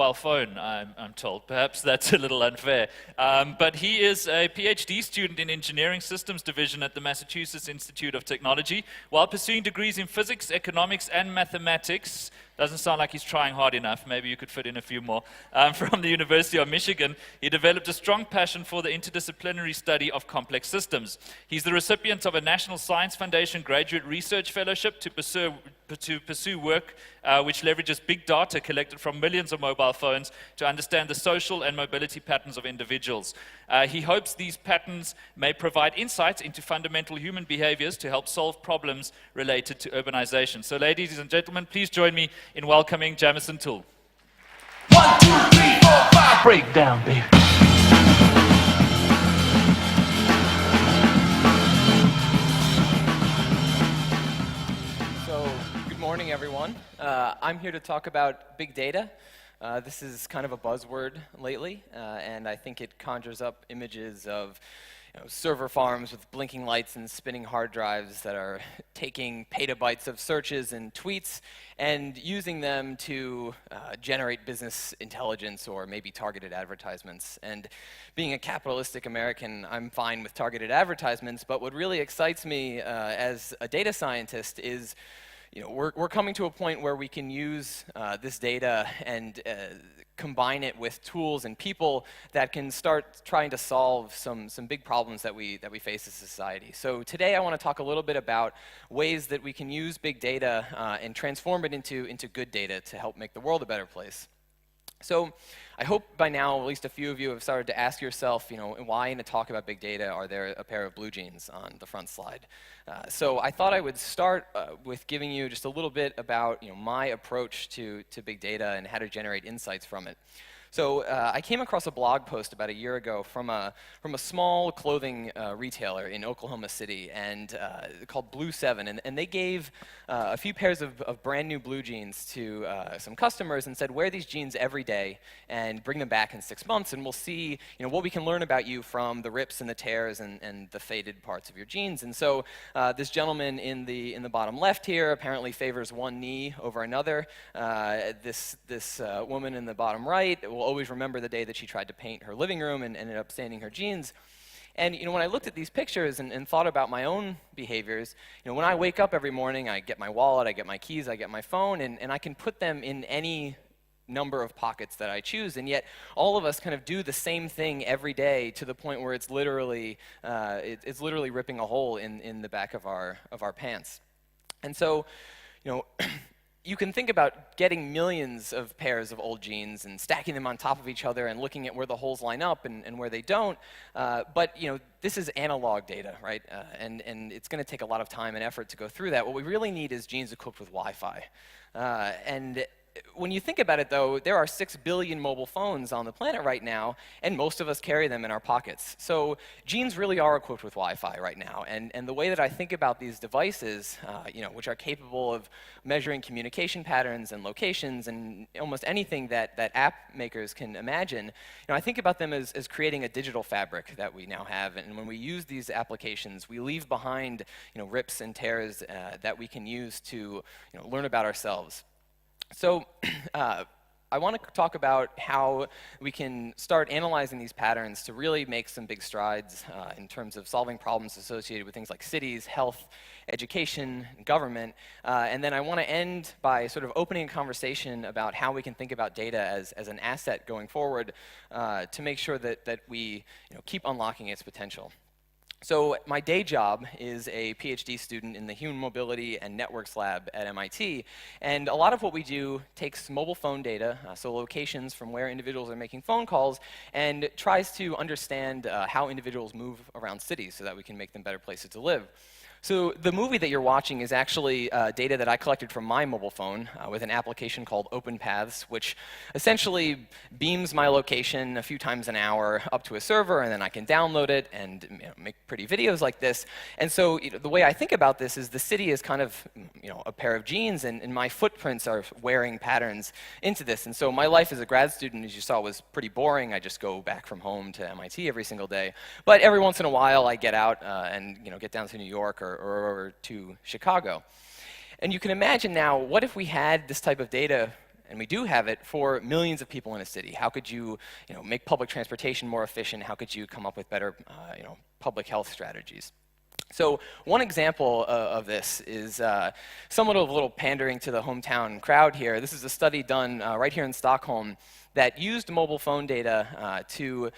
mobile phone, I'm told. Perhaps that's a little unfair. But he is a PhD student in Engineering Systems Division at the Massachusetts Institute of Technology, while pursuing degrees in physics, economics, and mathematics. Doesn't sound like he's trying hard enough. Maybe you could fit in a few more. From the University of Michigan, he developed a strong passion for the interdisciplinary study of complex systems. He's the recipient of a National Science Foundation Graduate Research Fellowship to pursue work which leverages big data collected from millions of mobile phones to understand the social and mobility patterns of individuals. He hopes these patterns may provide insights into fundamental human behaviors to help solve problems related to urbanization. So ladies and gentlemen, please join me in welcoming Jameson Toole. 1, 2, 3, 4, 5, break down, baby. Good morning, everyone. I'm here to talk about big data. This is kind of a buzzword lately, and I think it conjures up images of server farms with blinking lights and spinning hard drives that are taking petabytes of searches and tweets and using them to generate business intelligence or maybe targeted advertisements. And being a capitalistic American, I'm fine with targeted advertisements, but what really excites me as a data scientist is we're coming to a point where we can use this data and combine it with tools and people that can start trying to solve some big problems that we face as a society. So today I want to talk a little bit about ways that we can use big data and transform it into good data to help make the world a better place. So I hope by now at least a few of you have started to ask yourself, why in a talk about big data are there a pair of blue jeans on the front slide? So I thought I would start with giving you just a little bit about my approach to big data and how to generate insights from it. So I came across a blog post about a year ago from a small clothing retailer in Oklahoma City and called Blue 7, and they gave a few pairs of brand new blue jeans to some customers and said, wear these jeans every day and bring them back in 6 months, and we'll see what we can learn about you from the rips and the tears and the faded parts of your jeans. And so this gentleman in the bottom left here apparently favors one knee over another. This woman in the bottom right will always remember the day that she tried to paint her living room and ended up staining her jeans. And when I looked at these pictures and thought about my own behaviors, when I wake up every morning, I get my wallet, I get my keys, I get my phone, and I can put them in any number of pockets that I choose, and yet all of us kind of do the same thing every day to the point where it's literally ripping a hole in the back of our pants. And so, you can think about getting millions of pairs of old jeans and stacking them on top of each other and looking at where the holes line up and where they don't, but this is analog data, right? And it's going to take a lot of time and effort to go through that. What we really need is jeans equipped with Wi-Fi. And when you think about it, though, there are 6 billion mobile phones on the planet right now, and most of us carry them in our pockets. So jeans really are equipped with Wi-Fi right now. And the way that I think about these devices, which are capable of measuring communication patterns and locations and almost anything that app makers can imagine, I think about them as creating a digital fabric that we now have. And when we use these applications, we leave behind rips and tears that we can use to learn about ourselves. So I want to talk about how we can start analyzing these patterns to really make some big strides in terms of solving problems associated with things like cities, health, education, government. And then I want to end by sort of opening a conversation about how we can think about data as an asset going forward to make sure that we keep unlocking its potential. So my day job is a PhD student in the Human Mobility and Networks Lab at MIT, and a lot of what we do takes mobile phone data, so locations from where individuals are making phone calls, and tries to understand how individuals move around cities so that we can make them better places to live. So the movie that you're watching is actually data that I collected from my mobile phone with an application called OpenPaths, which essentially beams my location a few times an hour up to a server, and then I can download it and make pretty videos like this. And so the way I think about this is the city is kind of a pair of jeans, and my footprints are wearing patterns into this. And so my life as a grad student, as you saw, was pretty boring. I just go back from home to MIT every single day. But every once in a while, I get out and get down to New York or over to Chicago. And you can imagine now, what if we had this type of data and we do have it, for millions of people in a city. How could you, make public transportation more efficient? How could you come up with better, public health strategies? So one example of this is somewhat of a little pandering to the hometown crowd here. This is a study done right here in Stockholm that used mobile phone data to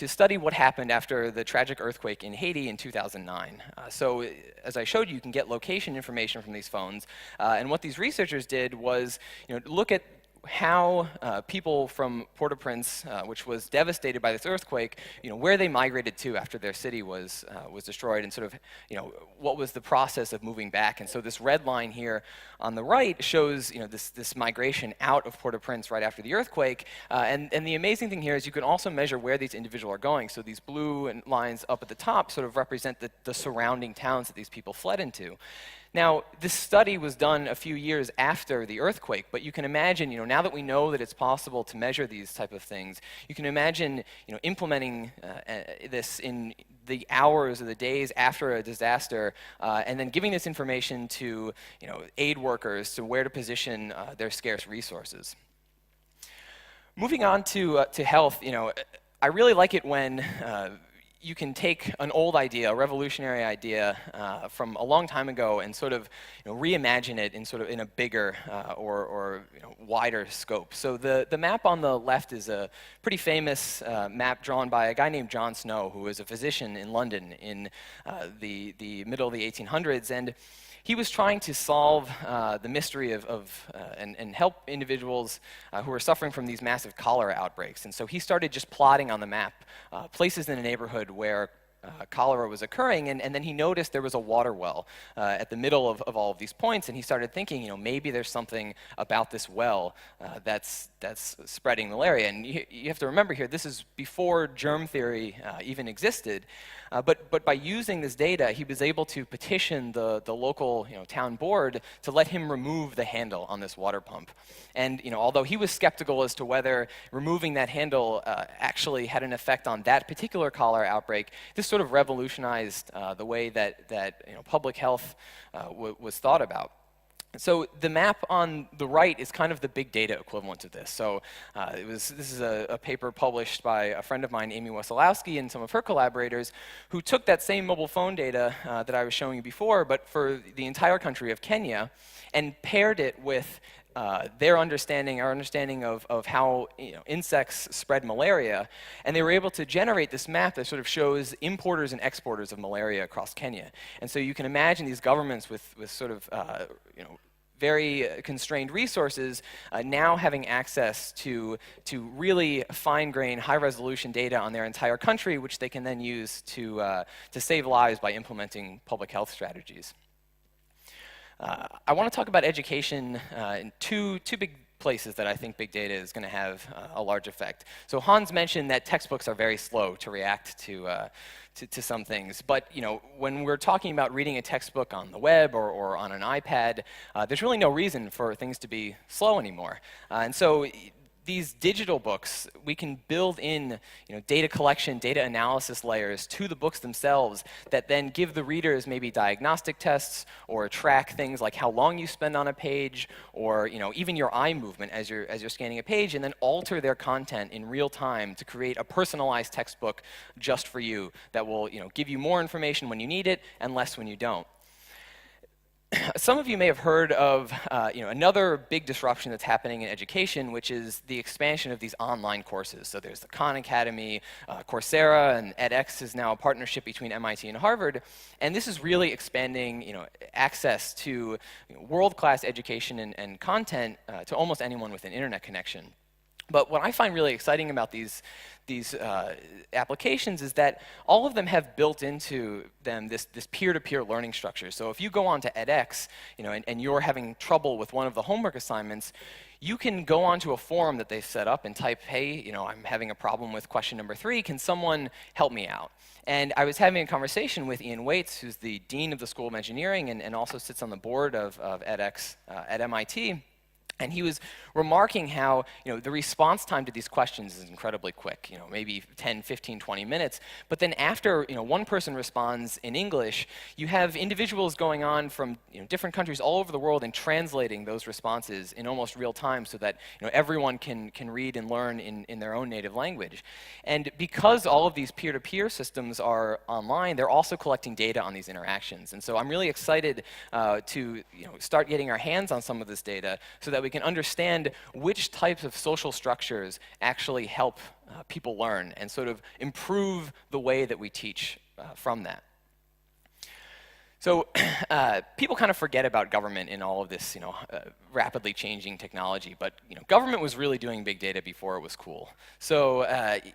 study what happened after the tragic earthquake in Haiti in 2009. So as I showed you, you can get location information from these phones. And what these researchers did was look at how people from Port-au-Prince, which was devastated by this earthquake, where they migrated to after their city was destroyed, and sort of, what was the process of moving back. And so this red line here on the right shows, this migration out of Port-au-Prince right after the earthquake. And the amazing thing here is you can also measure where these individuals are going. So these blue lines up at the top sort of represent the surrounding towns that these people fled into. Now, this study was done a few years after the earthquake, but you can imagine, now that we know that it's possible to measure these type of things, you can imagine, implementing this in the hours or the days after a disaster, and then giving this information to, aid workers to where to position their scarce resources. Moving on to health, I really like it when you can take an old idea, a revolutionary idea from a long time ago, and sort of reimagine it in a bigger or wider scope. So the map on the left is a pretty famous map drawn by a guy named John Snow, who was a physician in London in the middle of the 1800s, and he was trying to solve the mystery and help individuals who were suffering from these massive cholera outbreaks. And so he started just plotting on the map places in a neighborhood where cholera was occurring, and then he noticed there was a water well at the middle of all of these points, and he started thinking, maybe there's something about this well that's spreading malaria. And you have to remember here, this is before germ theory even existed, but by using this data, he was able to petition the local town board to let him remove the handle on this water pump. And although he was skeptical as to whether removing that handle actually had an effect on that particular cholera outbreak, this sort of revolutionized the way that public health was thought about. So the map on the right is kind of the big data equivalent of this. So this is a paper published by a friend of mine, Amy Wesolowski, and some of her collaborators, who took that same mobile phone data that I was showing you before, but for the entire country of Kenya, and paired it with our understanding of how insects spread malaria, and they were able to generate this map that sort of shows importers and exporters of malaria across Kenya. And so you can imagine these governments with sort of very constrained resources now having access to really fine-grained, high-resolution data on their entire country, which they can then use to save lives by implementing public health strategies. I want to talk about education in two big places that I think big data is going to have a large effect. So Hans mentioned that textbooks are very slow to react to some things, but when we're talking about reading a textbook on the web or on an iPad, there's really no reason for things to be slow anymore. And so these digital books, we can build in data collection, data analysis layers to the books themselves that then give the readers maybe diagnostic tests or track things like how long you spend on a page, or even your eye movement as you're scanning a page, and then alter their content in real time to create a personalized textbook just for you that will give you more information when you need it and less when you don't. Some of you may have heard of another big disruption that's happening in education, which is the expansion of these online courses. So there's the Khan Academy, Coursera, and edX is now a partnership between MIT and Harvard. And this is really expanding access to world-class education and content to almost anyone with an internet connection. But what I find really exciting about these applications is that all of them have built into them this peer-to-peer learning structure. So if you go on to edX, and you're having trouble with one of the homework assignments, you can go onto a forum that they've set up and type, hey, I'm having a problem with question number 3, can someone help me out? And I was having a conversation with Ian Waits, who's the dean of the School of Engineering and also sits on the board of edX at MIT. And he was remarking how, the response time to these questions is incredibly quick, maybe 10, 15, 20 minutes. But then after, one person responds in English, you have individuals going on from, different countries all over the world and translating those responses in almost real time so that, everyone can read and learn in their own native language. And because all of these peer-to-peer systems are online, they're also collecting data on these interactions. And so I'm really excited to, start getting our hands on some of this data so that we can understand which types of social structures actually help people learn and sort of improve the way that we teach from that. So people kind of forget about government in all of this, rapidly changing technology. But government was really doing big data before it was cool. So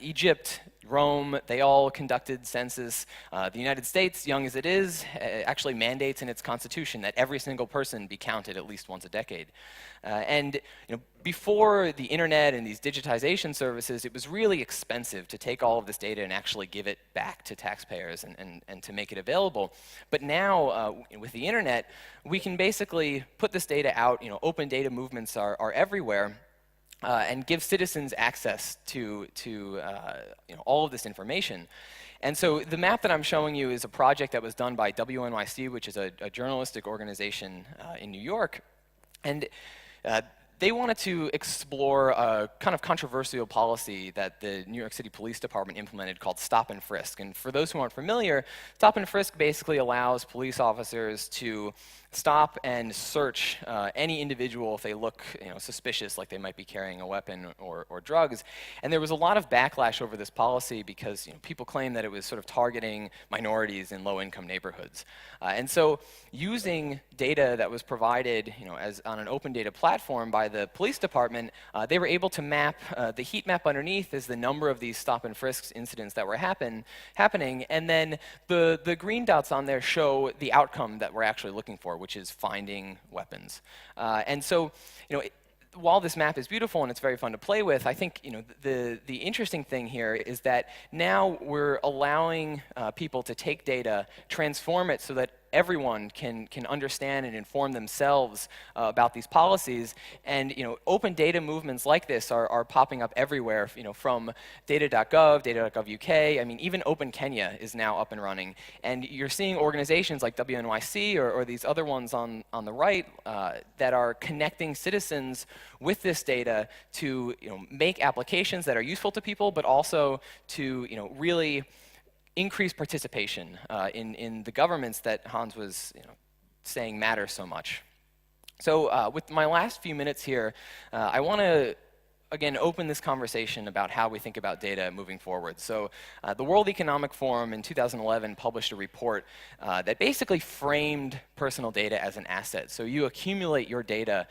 Egypt, Rome, they all conducted census. The United States, young as it is, actually mandates in its constitution that every single person be counted at least once a decade. And before the internet and these digitization services, it was really expensive to take all of this data and actually give it back to taxpayers and to make it available. But now, with the internet, we can basically put this data out. Open data movements are everywhere. And give citizens access to all of this information. And so the map that I'm showing you is a project that was done by WNYC, which is a journalistic organization in New York. And they wanted to explore a kind of controversial policy that the New York City Police Department implemented called stop and frisk. And for those who aren't familiar, stop and frisk basically allows police officers to stop and search any individual if they look suspicious, like they might be carrying a weapon or drugs. And there was a lot of backlash over this policy because people claim that it was sort of targeting minorities in low-income neighborhoods. And so using data that was provided as on an open data platform by the police department, they were able to map, the heat map underneath is the number of these stop and frisk incidents that were happening, and then the green dots on there show the outcome that we're actually looking for, which is finding weapons. And so, while this map is beautiful and it's very fun to play with, I think the interesting thing here is that now we're allowing people to take data, transform it so that everyone can understand and inform themselves about these policies. And open data movements like this are popping up everywhere. From data.gov, data.gov UK. I mean, even Open Kenya is now up and running. And you're seeing organizations like WNYC or these other ones on the right that are connecting citizens with this data to make applications that are useful to people, but also to really increase participation in the governments that Hans was saying matter so much. So with my last few minutes here, I want to again open this conversation about how we think about data moving forward. So the World Economic Forum in 2011 published a report that basically framed personal data as an asset. So you accumulate your data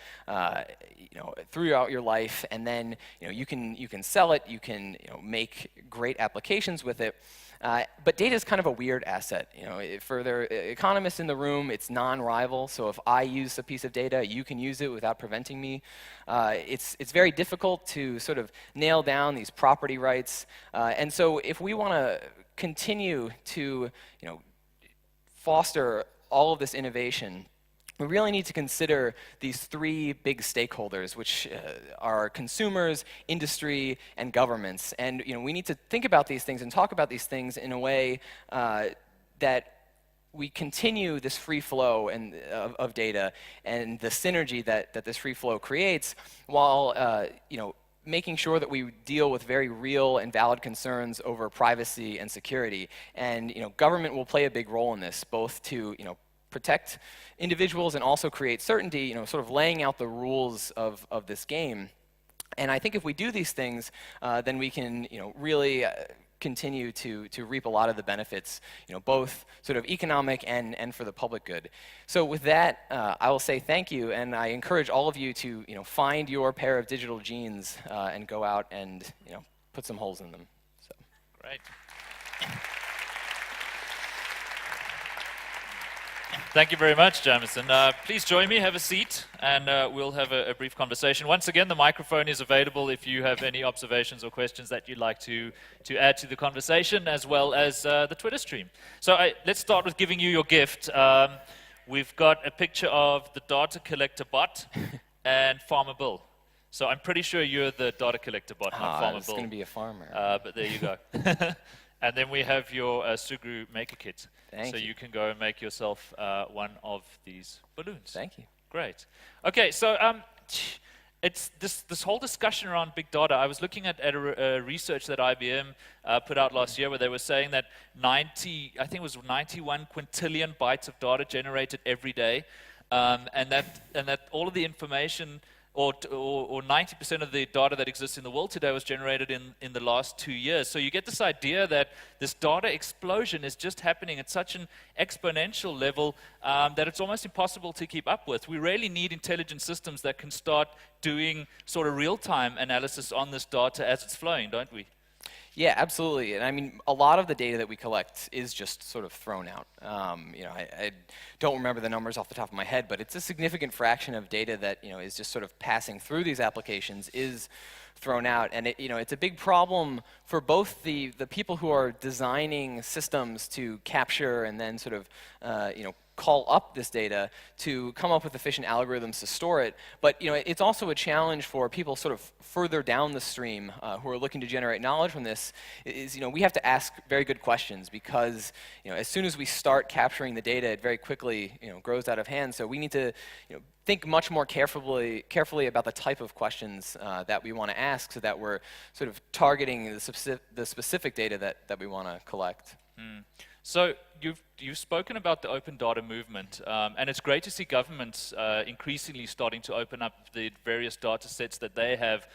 throughout your life, and then you can sell it, you can make great applications with it. But data is kind of a weird asset. For the economists in the room, it's non-rival. So if I use a piece of data, you can use it without preventing me. It's very difficult to sort of nail down these property rights. And so if we want to continue to foster all of this innovation, we really need to consider these three big stakeholders, which are consumers, industry, and governments. And we need to think about these things and talk about these things in a way that we continue this free flow of data and the synergy that this free flow creates, while making sure that we deal with very real and valid concerns over privacy and security. And government will play a big role in this, both to protect individuals and also create certainty, sort of laying out the rules of this game. And I think if we do these things, then we can really continue to reap a lot of the benefits, both sort of economic and for the public good. So with that, I will say thank you, and I encourage all of you to find your pair of digital jeans and go out and put some holes in them. So. Great. Thank you very much, Jameson. Please join me, have a seat, and we'll have a brief conversation. Once again, the microphone is available if you have any observations or questions that you'd like to add to the conversation, as well as the Twitter stream. So let's start with giving you your gift. We've got a picture of the data collector bot. and Farmer Bill. So I'm pretty sure you're the data collector bot, not Farmer It's Bill. going to be a farmer. But there you go. And then we have your Sugru Maker Kit. Thank so you. you can go and make yourself one of these balloons. Thank you. Great. Okay, so it's this whole discussion around big data. I was looking at a research that IBM put out last year where they were saying that 91 quintillion bytes of data generated every day, and that all of the information or 90% of the data that exists in the world today was generated in the last 2 years. So you get this idea that this data explosion is just happening at such an exponential level that it's almost impossible to keep up with. We really need intelligent systems that can start doing sort of real-time analysis on this data as it's flowing, don't we? Yeah, absolutely. And I mean, a lot of the data that we collect is just sort of thrown out. I don't remember the numbers off the top of my head, but it's a significant fraction of data that is just sort of passing through these applications is thrown out. And it's a big problem for both the people who are designing systems to capture and then sort of call up this data to come up with efficient algorithms to store it. But it's also a challenge for people sort of further down the stream who are looking to generate knowledge from this. We have to ask very good questions because as soon as we start capturing the data, it very quickly grows out of hand. So we need to think much more carefully about the type of questions that we want to ask, so that we're sort of targeting the specific data that we want to collect. So you've spoken about the open data movement, and it's great to see governments increasingly starting to open up the various data sets that they have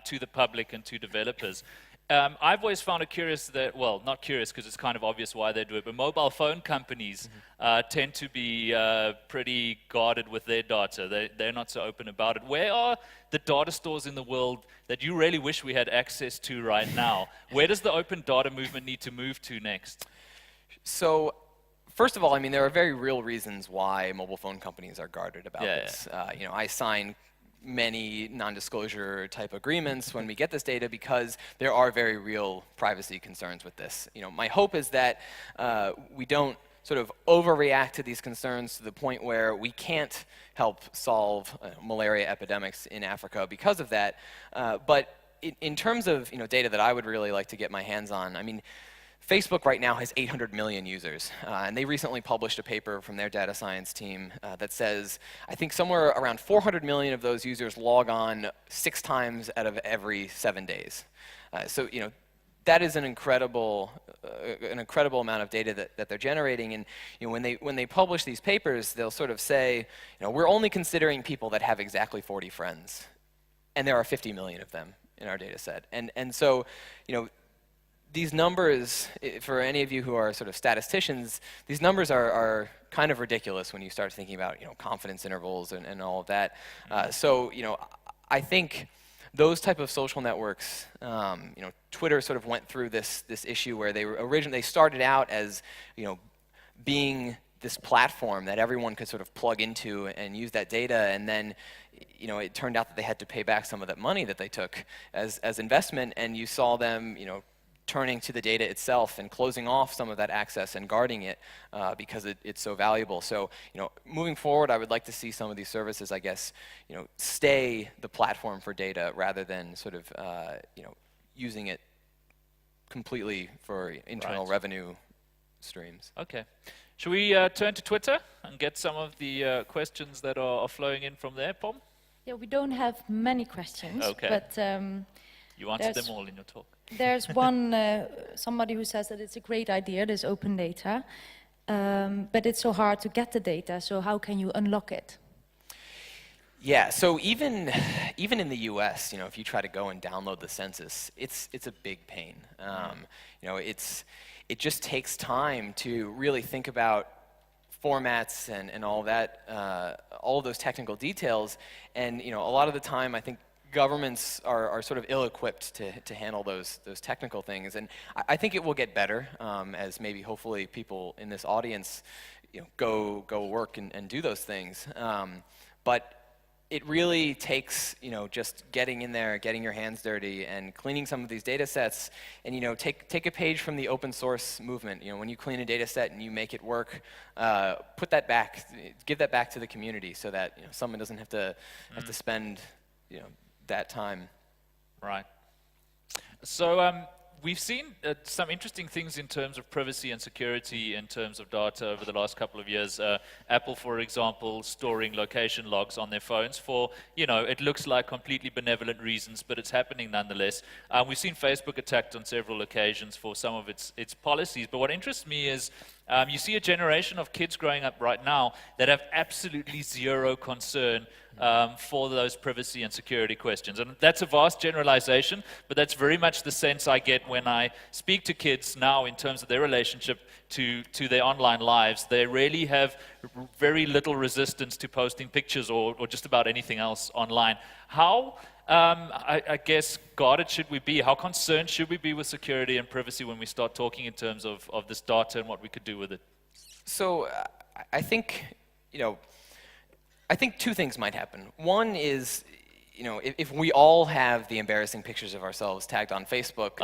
to the public and to developers. I've always found it curious that, well, not curious because it's kind of obvious why they do it, but mobile phone companies tend to be pretty guarded with their data. They're not so open about it. Where are the data stores in the world that you really wish we had access to right now? Where does the open data movement need to move to next? So, first of all, I mean, there are very real reasons why mobile phone companies are guarded about this. I sign many non-disclosure type agreements when we get this data because there are very real privacy concerns with this. My hope is that we don't sort of overreact to these concerns to the point where we can't help solve malaria epidemics in Africa because of that. But in terms of data that I would really like to get my hands on, I mean, Facebook right now has 800 million users, and they recently published a paper from their data science team that says, I think somewhere around 400 million of those users log on 6 times out of every 7 days. So that is an incredible amount of data that they're generating. And when they publish these papers, they'll sort of say, we're only considering people that have exactly 40 friends, and there are 50 million of them in our data set. And so these numbers, for any of you who are sort of statisticians, these numbers are kind of ridiculous when you start thinking about confidence intervals and all of that. So I think those type of social networks, Twitter sort of went through this issue where they started out as being this platform that everyone could sort of plug into and use that data, and then it turned out that they had to pay back some of that money that they took as investment, and you saw them turning to the data itself and closing off some of that access and guarding it because it's so valuable. So, moving forward, I would like to see some of these services, I guess, stay the platform for data rather than sort of, using it completely for internal revenue streams. Okay. Should we turn to Twitter and get some of the questions that are flowing in from there, Pom? Yeah, we don't have many questions, but you answered them all in your talk. There's one, somebody who says that it's a great idea, this open data, but it's so hard to get the data, so how can you unlock it? Yeah, so even in the US, if you try to go and download the census, it's a big pain. It just takes time to really think about formats and all that, all of those technical details, and a lot of the time I think governments are sort of ill-equipped to handle those technical things, and I think it will get better as maybe hopefully people in this audience go work and do those things. But it really takes, just getting in there, getting your hands dirty, and cleaning some of these data sets, and take a page from the open source movement. When you clean a data set and you make it work, put that back, give that back to the community, so that someone doesn't have to spend that time. Right. So we've seen some interesting things in terms of privacy and security in terms of data over the last couple of years. Apple, for example, storing location logs on their phones for, it looks like completely benevolent reasons, but it's happening nonetheless. We've seen Facebook attacked on several occasions for some of its policies, but what interests me is you see a generation of kids growing up right now that have absolutely zero concern for those privacy and security questions. And that's a vast generalization, but that's very much the sense I get when I speak to kids now in terms of their relationship to their online lives. They really have very little resistance to posting pictures or just about anything else online. How, I guess, guarded should we be? How concerned should we be with security and privacy when we start talking in terms of this data and what we could do with it? So I think, I think two things might happen. One is, if we all have the embarrassing pictures of ourselves tagged on Facebook,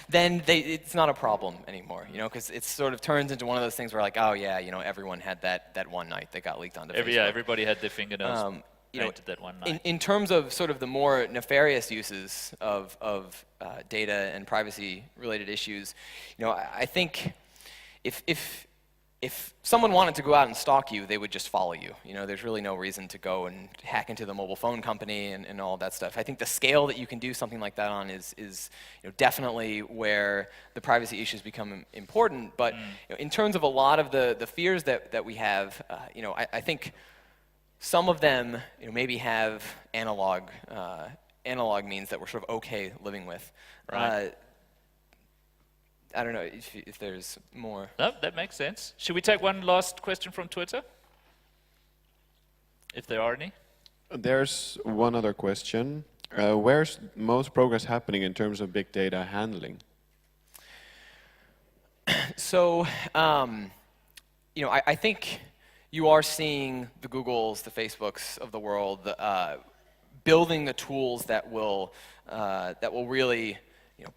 then it's not a problem anymore, because it sort of turns into one of those things where, like, oh yeah, everyone had that one night that got leaked onto Facebook. Yeah, everybody had their fingernails painted that one night. In terms of sort of the more nefarious uses of data and privacy-related issues, I think if someone wanted to go out and stalk you, they would just follow you. There's really no reason to go and hack into the mobile phone company and all that stuff. I think the scale that you can do something like that on is definitely where the privacy issues become important. But in terms of a lot of the fears that we have, I think some of them maybe have analog means that we're sort of okay living with. Right. I don't know if there's more. No, that makes sense. Should we take one last question from Twitter? If there are any. There's one other question. Where's most progress happening in terms of big data handling? So, I think you are seeing the Googles, the Facebooks of the world building the tools that will really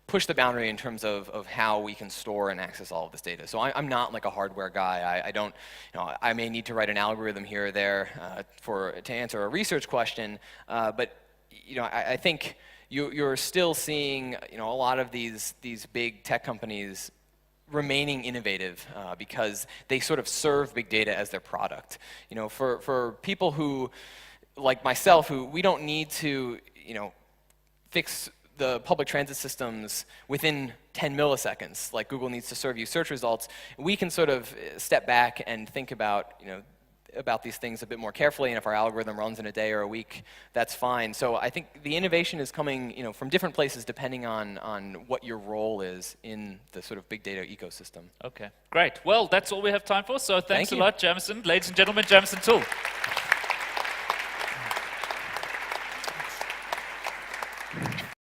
push the boundary in terms of how we can store and access all of this data. So I'm not like a hardware guy. I don't, I may need to write an algorithm here or there to answer a research question, but I think you're still seeing a lot of these big tech companies remaining innovative because they sort of serve big data as their product. For people who, like myself, who we don't need to, fix the public transit systems within 10 milliseconds, like Google needs to serve you search results, we can sort of step back and think about, about these things a bit more carefully, and if our algorithm runs in a day or a week, that's fine. So I think the innovation is coming, from different places depending on what your role is in the sort of big data ecosystem. Okay, great. Well, that's all we have time for, so thanks Thank a you. lot, Jameson. Ladies and gentlemen, Jameson Toole.